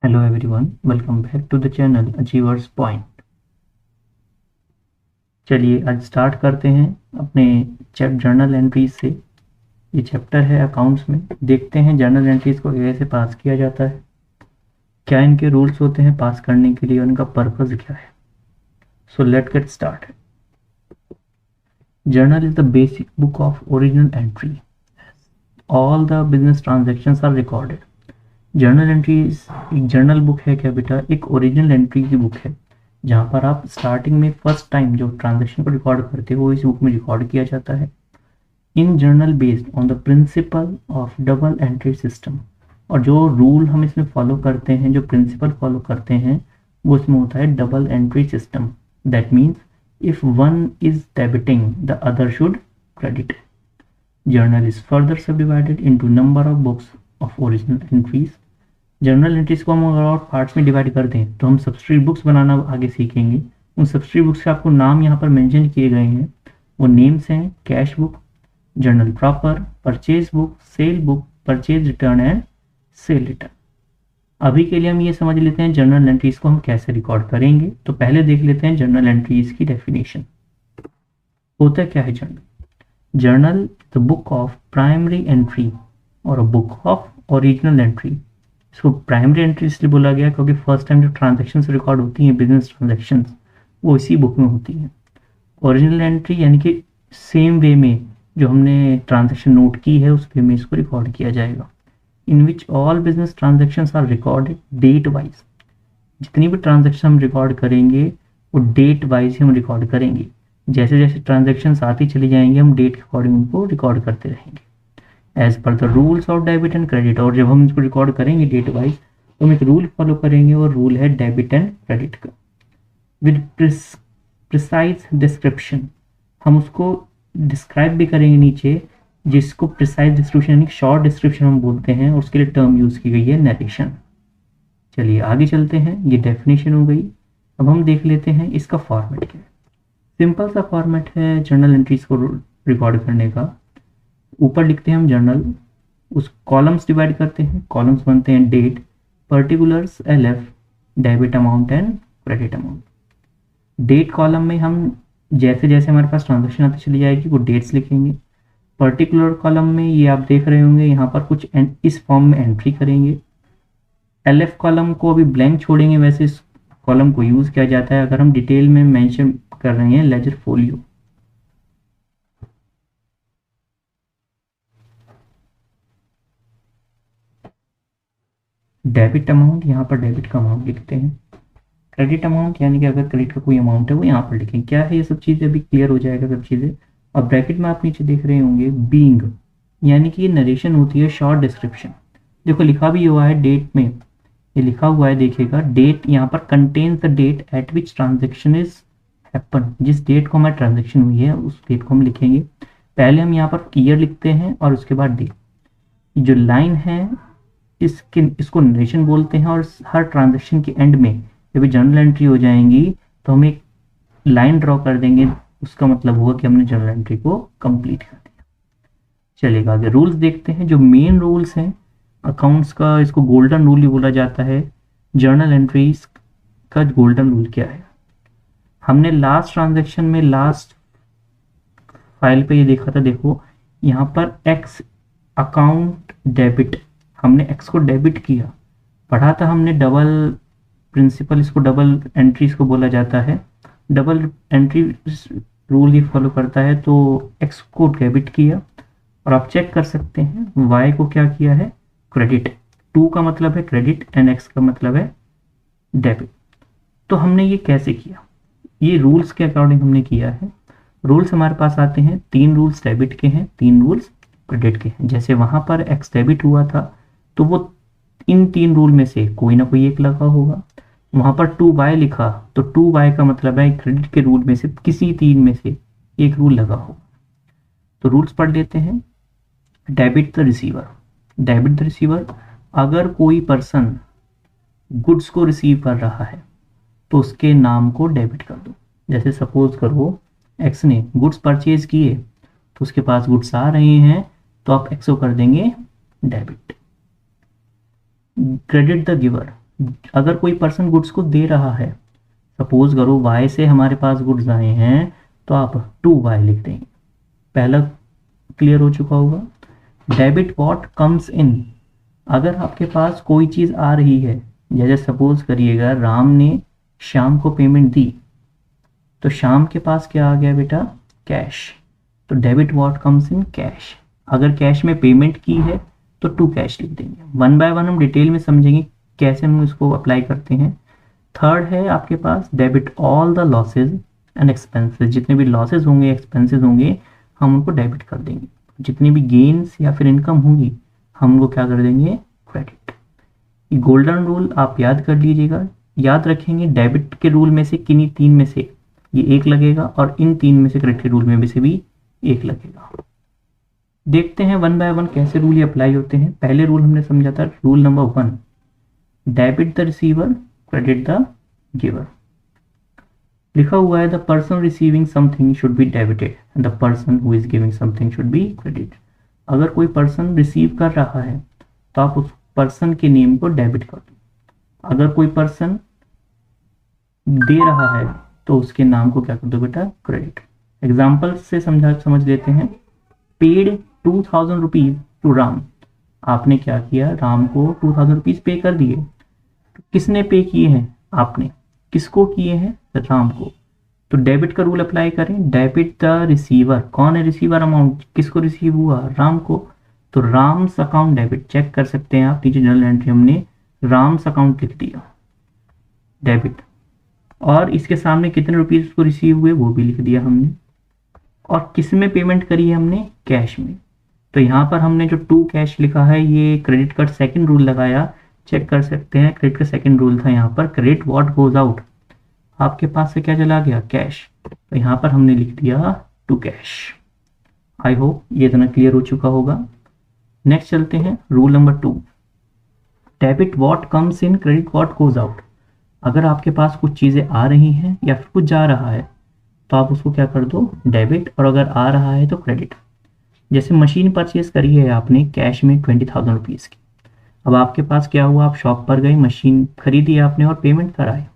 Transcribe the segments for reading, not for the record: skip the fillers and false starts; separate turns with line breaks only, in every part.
Hello everyone, welcome back to the channel Achievers Point। चलिए आज start करते हैं अपने जर्नल एंट्रीज से। ये चैप्टर है अकाउंट्स में। देखते हैं जर्नल एंट्रीज को कैसे पास किया जाता है, क्या इनके रूल्स होते हैं पास करने के लिए, उनका पर्पस क्या है। So let get start. Journal is the basic book of original entry. All the business transactions are recorded. Journal entries एक जर्नल बुक है क्या बेटा? एक ओरिजिनल एंट्री की बुक है जहाँ पर आप स्टार्टिंग में फर्स्ट टाइम जो ट्रांजेक्शन को रिकॉर्ड करते हो वो इस बुक में रिकॉर्ड किया जाता है। In journal based on the principle of double entry system. और जो रूल हम इसमें फॉलो करते हैं, जो प्रिंसिपल फॉलो करते हैं, वो इसमें होता है double entry system. That means if one is debiting the other should credit. Journal is further subdivided into number of books of original entries. Journal entries को हम अगर और पार्ट्स में डिवाइड कर दें तो हम सब्सिडरी बुक्स बनाना आगे सीखेंगे। उन सब्सिडरी बुक्स के आपको नाम यहाँ पर मेंशन किए गए हैं। वो नेम्स हैं cash book, journal proper, purchase book, cell book, purchase return and cell return. अभी के लिए हम ये समझ लेते हैं जर्नल एंट्रीज को हम कैसे रिकॉर्ड करेंगे। तो पहले देख लेते हैं जर्नल एंट्रीज की डेफिनेशन। होता क्या है journal? Journal the book of primary entry और a book of original entry. इसको प्राइमरी एंट्री इसलिए बोला गया क्योंकि फर्स्ट टाइम जो ट्रांजेक्शन्स रिकॉर्ड होती हैं, बिजनेस ट्रांजेक्शन्स, वो इसी बुक में होती हैं। ओरिजिनल एंट्री यानी कि सेम वे में जो हमने ट्रांजेक्शन नोट की है उस वे में इसको रिकॉर्ड किया जाएगा। In which all business transactions are recorded date wise. जितनी भी ट्रांजेक्शन हम रिकॉर्ड करेंगे वो डेट वाइज ही हम रिकॉर्ड करेंगे। जैसे जैसे ट्रांजेक्शन्स आती चली जाएंगे हम डेट के अकॉर्डिंग उनको रिकॉर्ड करते रहेंगे as per the rules of debit and credit. और जब हम इसको रिकॉर्ड करेंगे डेट वाइज तो हम एक रूल फॉलो करेंगे और रूल है डेबिट एंड क्रेडिट का विद प्रिसाइज डिस्क्रिप्शन। हम उसको डिस्क्राइब भी करेंगे नीचे, जिसको प्रिसाइज डिस्क्रिप्शन यानी शॉर्ट डिस्क्रिप्शन हम बोलते हैं, और उसके लिए टर्म यूज की गई है नरेशन। चलिए आगे चलते हैं। ये डेफिनेशन हो गई। अब हम देख लेते हैं इसका फॉर्मेट क्या है। सिंपल सा फॉर्मेट है जर्नल एंट्रीज को रिकॉर्ड करने का। ऊपर लिखते हैं हम जर्नल, उस कॉलम्स डिवाइड करते हैं। कॉलम्स बनते हैं date, particulars LF, debit amount and credit amount. Date column में हम जैसे जैसे हमारे पास ट्रांजेक्शन आती चली जाएगी वो डेट्स लिखेंगे। पर्टिकुलर कॉलम में ये आप देख रहे होंगे यहाँ पर कुछ इस फॉर्म में एंट्री करेंगे। LF कॉलम को अभी ब्लैंक छोड़ेंगे, वैसे इस कॉलम को यूज किया जाता है अगर हम डिटेल में मेंशन कर रहे हैं लेजर फोलियो। डेबिट अमाउंट, यहाँ पर डेबिट का अमाउंट लिखते हैं। क्रेडिट अमाउंट यानी कि अगर क्रेडिट का कोई अमाउंट है वो यहाँ पर लिखें। क्या है ये सब चीज़ें, अभी क्लियर हो जाएगा सब चीज़ें। और ब्रैकेट में आप नीचे देख रहे होंगे बीइंग, यानी कि ये नरेशन होती है, शॉर्ट डिस्क्रिप्शन। देखो लिखा भी हुआ है डेट में, ये लिखा हुआ है देखिएगा, डेट यहाँ पर contains the date at which transaction is happen. जिस डेट को हमारी ट्रांजेक्शन हुई है उस डेट को हम लिखेंगे। पहले हम यहाँ पर ईयर लिखते हैं और उसके बाद डेट। जो लाइन है इसको नरेशन बोलते हैं। और हर ट्रांजेक्शन के एंड में जब जर्नल एंट्री हो जाएंगी तो हम एक लाइन ड्रॉ कर देंगे, उसका मतलब होगा कि हमने जर्नल एंट्री को कंप्लीट कर दिया। चलेगा आगे रूल्स देखते हैं। जो मेन रूल्स हैं अकाउंट्स का, इसको गोल्डन रूल ही बोला जाता है। जर्नल एंट्रीज का गोल्डन रूल क्या है? हमने लास्ट ट्रांजेक्शन में लास्ट फाइल पे ये देखा था। देखो यहाँ पर एक्स अकाउंट डेबिट, हमने एक्स को डेबिट किया। पढ़ा था हमने डबल प्रिंसिपल, इसको डबल एंट्रीज को बोला जाता है। डबल एंट्री रूल ये फॉलो करता है। तो एक्स को डेबिट किया और आप चेक कर सकते हैं वाई को क्या किया है, क्रेडिट। 2 का मतलब है क्रेडिट एंड एक्स का मतलब है डेबिट। तो हमने ये कैसे किया? ये रूल्स के अकॉर्डिंग हमने किया है। रूल्स हमारे पास आते हैं 3 रूल्स डेबिट के हैं, 3 रूल्स क्रेडिट के हैं। जैसे वहां पर एक्स डेबिट हुआ था तो वो इन 3 रूल में से कोई ना कोई एक लगा होगा। वहां पर 2y लिखा तो 2y का मतलब है क्रेडिट के रूल में से किसी 3 में से एक रूल लगा होगा। तो रूल्स पढ़ लेते हैं। Debit the receiver. Debit the receiver, अगर कोई पर्सन गुड्स को रिसीव कर रहा है तो उसके नाम को डेबिट कर दो। जैसे सपोज करो एक्स ने गुड्स परचेज किए तो उसके पास गुड्स आ रहे हैं तो आप एक्स को कर देंगे डेबिट। क्रेडिट द गिवर, अगर कोई पर्सन गुड्स को दे रहा है, सपोज करो वाई से हमारे पास गुड्स आए हैं, तो आप टू वाई लिख देंगे। पहला क्लियर हो चुका होगा। डेबिट व्हाट कम्स इन, अगर आपके पास कोई चीज़ आ रही है, जैसे सपोज करिएगा राम ने श्याम को पेमेंट दी, तो श्याम के पास क्या आ गया बेटा, कैश, तो debit what comes in cash. अगर कैश में पेमेंट की है तो टू कैश लिख देंगे। वन बाय वन हम डिटेल में समझेंगे कैसे हम इसको अप्लाई करते हैं। थर्ड है आपके पास debit all the losses and expenses, जितने भी लॉसेज होंगे एक्सपेंसेस होंगे हम उनको डेबिट कर देंगे। जितनी भी गेन्स या फिर इनकम होंगी हम उनको क्या कर देंगे, क्रेडिट। ये गोल्डन रूल आप याद कर लीजिएगा, याद रखेंगे डेबिट के रूल में से किन्हीं तीन में से ये एक लगेगा और इन तीन में से क्रेडिट के रूल में से भी एक लगेगा। देखते हैं वन बाय वन कैसे रूल ये अप्लाई होते हैं। पहले रूल हमने समझा था, rule number 1, debit the receiver credit the giver. लिखा हुआ है the person receiving something should be debited and the person who is giving something should be credited. अगर कोई पर्सन रिसीव कर रहा है तो आप उस पर्सन के नेम को डेबिट कर दो। अगर कोई पर्सन दे रहा है तो उसके नाम को क्या कर दो बेटा, क्रेडिट। एग्जाम्पल से समझ लेते हैं। पेड 2000 रुपीज टू राम, आपने क्या किया, राम को 2000 रुपीज पे कर दिए। तो किसने पे किए हैं, आपने। किसको किए हैं, राम को। तो डेबिट का रूल अप्लाई करें, डेबिट द रिसीवर। कौन है रिसीवर, अमाउंट किसको रिसीव हुआ, राम को। तो राम्स अकाउंट डेबिट, चेक कर सकते हैं आप नीचे जर्नल एंट्री हमने राम्स अकाउंट लिख दिया डेबिट, और इसके सामने कितने रुपीज को रिसीव हुए वो भी लिख दिया हमने, और किस में पेमेंट करी है हमने, कैश में। तो यहाँ पर हमने जो टू कैश लिखा है ये क्रेडिट का सेकंड रूल लगाया, चेक कर सकते हैं। क्रेडिट का सेकंड रूल था यहाँ पर क्रेडिट व्हाट गोज आउट, आपके पास से क्या चला गया, कैश। तो यहाँ पर हमने लिख दिया टू कैश। आई होप ये इतना क्लियर हो चुका होगा। नेक्स्ट चलते हैं rule number 2, debit what comes in credit what goes out. अगर आपके पास कुछ चीज़ें आ रही हैं या फिर कुछ जा रहा है तो आप उसको क्या कर दो, डेबिट, और अगर आ रहा है तो क्रेडिट। जैसे मशीन परचेज करी है आपने कैश में 20,000 रुपीज़ की। अब आपके पास क्या हुआ, आप शॉप पर गए, मशीन खरीदी आपने और पेमेंट कराए,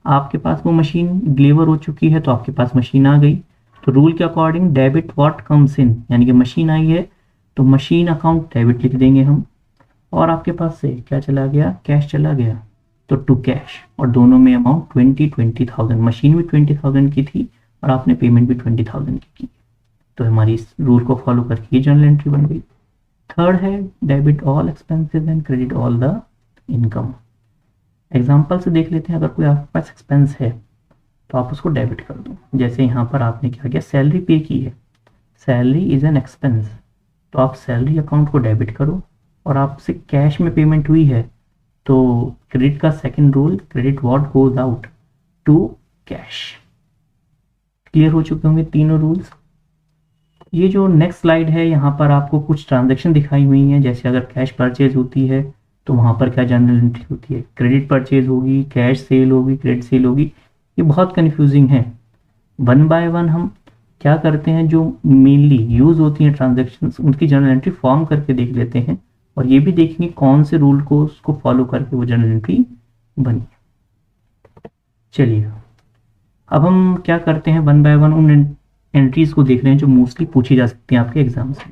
आपके पास वो मशीन डिलीवर हो चुकी है तो आपके पास मशीन आ गई। तो रूल के अकॉर्डिंग डेबिट व्हाट कम्स इन, यानी कि मशीन आई है तो मशीन अकाउंट डेबिट लिख देंगे हम, और आपके पास से क्या चला गया, कैश चला गया, तो टू कैश। और दोनों में अमाउंट 20,000, मशीन भी 20,000 की थी और आपने पेमेंट भी 20,000 की। तो हमारी इस रूल को फॉलो करके ये जर्नल एंट्री बन गई। थर्ड है debit all expenses and credit all the income. Example से देख लेते हैं, अगर कोई आपके पास एक्सपेंस है तो आप उसको डेबिट कर दो। जैसे यहाँ पर आपने क्या किया, सैलरी पे की है, सैलरी इज एन एक्सपेंस, तो आप सैलरी अकाउंट को डेबिट करो। और आपसे कैश में पेमेंट हुई है तो क्रेडिट का second rule credit what goes out to cash. Clear हो चुके होंगे तीनों रूल्स। ये जो नेक्स्ट स्लाइड है यहाँ पर आपको कुछ ट्रांजैक्शन दिखाई हुई हैं। जैसे अगर कैश परचेज होती है तो वहाँ पर क्या जर्नल एंट्री होती है, क्रेडिट परचेज होगी, कैश सेल होगी, क्रेडिट सेल होगी। ये बहुत कन्फ्यूजिंग है। वन बाय वन हम क्या करते हैं, जो मेनली यूज होती हैं ट्रांजैक्शंस उनकी जर्नल एंट्री फॉर्म करके देख लेते हैं, और ये भी देखेंगे कौन से रूल को उसको फॉलो करके वो जर्नल एंट्री बनी। चलिए अब हम क्या करते हैं, वन बाय वन उन एंट्रीज को देख रहे हैं जो मोस्टली पूछी जा सकती हैं आपके एग्जाम से।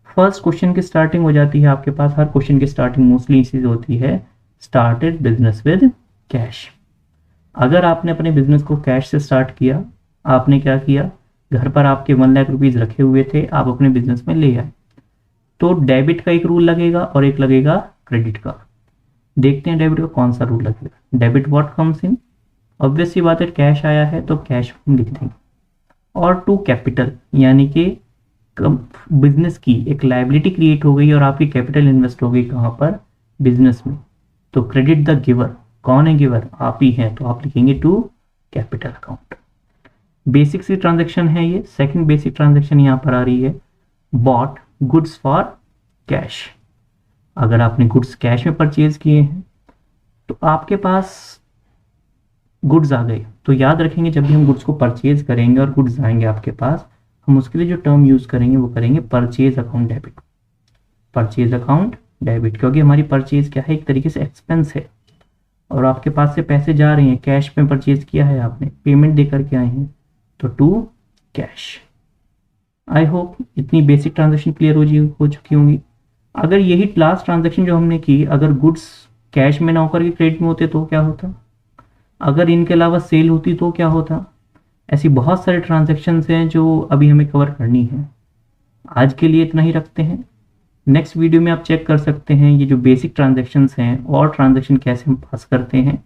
फर्स्ट क्वेश्चन की स्टार्टिंग हो जाती है आपके पास, हर क्वेश्चन की स्टार्टिंग मोस्टली इसी से होती है, स्टार्टेड बिजनेस विद कैश। अगर आपने अपने बिजनेस को कैश से स्टार्ट किया, आपने क्या किया, घर पर आपके 1 लाख रुपीज रखे हुए थे, आप अपने बिजनेस में ले आए, तो डेबिट का एक रूल लगेगा और एक लगेगा क्रेडिट का। देखते हैं डेबिट का कौन सा रूल लगेगा। Debit what comes in, obvious सी बात है कैश आया है तो कैश हम लिख देंगे। और टू कैपिटल, यानी कि बिजनेस की एक लायबिलिटी क्रिएट हो गई और आपकी कैपिटल इन्वेस्ट हो गई कहाँ पर, बिजनेस में। तो क्रेडिट द गिवर, कौन है गिवर, आप ही हैं, तो आप लिखेंगे टू कैपिटल अकाउंट। बेसिक सी ट्रांजैक्शन है ये। सेकंड बेसिक ट्रांजैक्शन यहाँ पर आ रही है, बॉट गुड्स फॉर कैश। अगर आपने गुड्स कैश में परचेज किए हैं तो आपके पास गुड्स आ गए, तो याद रखेंगे जब भी हम गुड्स को परचेज करेंगे और गुड्स आएंगे आपके पास, हम उसके लिए जो टर्म यूज करेंगे वो करेंगे purchase account debit. Purchase account debit, क्योंकि हमारी परचेज क्या है, एक तरीके से एक्सपेंस है, और आपके पास से पैसे जा रहे हैं, कैश में परचेज किया है आपने, पेमेंट दे करके आए हैं, तो टू कैश। आई होप इतनी बेसिक ट्रांजेक्शन क्लियर हो चुकी होंगी। अगर यही लास्ट ट्रांजेक्शन जो हमने की, अगर गुड्स कैश में ना होकर के क्रेडिट में होते तो क्या होता, अगर इनके अलावा सेल होती तो क्या होता। ऐसी बहुत सारे ट्रांजेक्शन्स हैं जो अभी हमें कवर करनी है। आज के लिए इतना ही रखते हैं। नेक्स्ट वीडियो में आप चेक कर सकते हैं ये जो बेसिक ट्रांजेक्शन्स हैं और ट्रांजेक्शन कैसे हम पास करते हैं,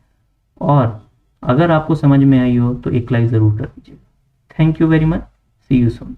और अगर आपको समझ में आई हो तो एक लाइक ज़रूर कर दीजिएगा। Thank you very much, see you soon.